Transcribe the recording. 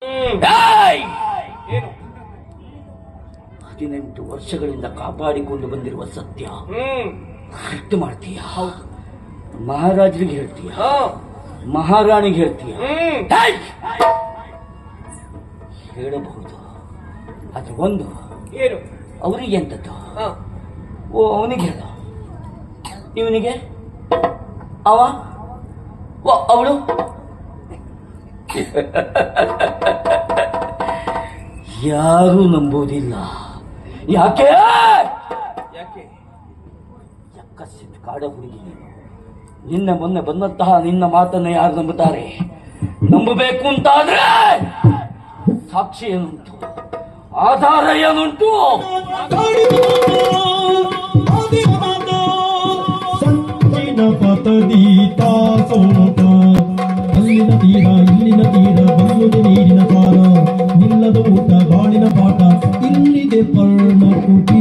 ಏನು 18 ವರ್ಷಗಳಿಂದ ಕಾಪಾಡಿಕೊಂಡು ಬಂದಿರುವ ಸತ್ಯ ಅರ್ಥ ಮಾಡ್ತೀಯ? ಮಹಾರಾಜರಿಗೆ ಹೇಳ್ತೀಯ, ಮಹಾರಾಣಿಗೆ ಹೇಳ್ತೀಯ, ಹೇಳಬಹುದು. ಅದು ಒಂದು ಏನು ಅವರಿಗೆ ಎಂತದ್ದು? ಓ ಅವನಿಗೆ ಹೇಳ, ಇವನಿಗೆ ಅವ ಓ ಅವಳು. ಯಾರೂ ನಂಬುವುದಿಲ್ಲ. ಯಾಕೆ? ಯಾಕೆ? ಯಕ್ಕಸಿದ್ ಕಾಡ ಹುಡುಗಿ ನೀನು. ನಿನ್ನೆ ಮೊನ್ನೆ ಬಂದಂತಹ ನಿನ್ನ ಮಾತನ್ನ ಯಾರು ನಂಬುತ್ತಾರೆ? ನಂಬಬೇಕು ಅಂತಾದ್ರೆ ಸಾಕ್ಷಿ ಏನುಂಟು, ಆಧಾರ ಏನುಂಟು? ಸಂಚಿನ ಪತದೀತ ಸೋಟ, ಅಲ್ಲಿನ ತೀರ ಇಲ್ಲಿನ ತೀರ, ಬಲ್ಲುದು ನೀರಿನ ಪಾರ, ನಿಲ್ಲದ ಊಟ ಬಾಳಿನ ಪಾಠ, ಇಲ್ಲಿದೆ ಪರ್ಣ ಕುಟಿ.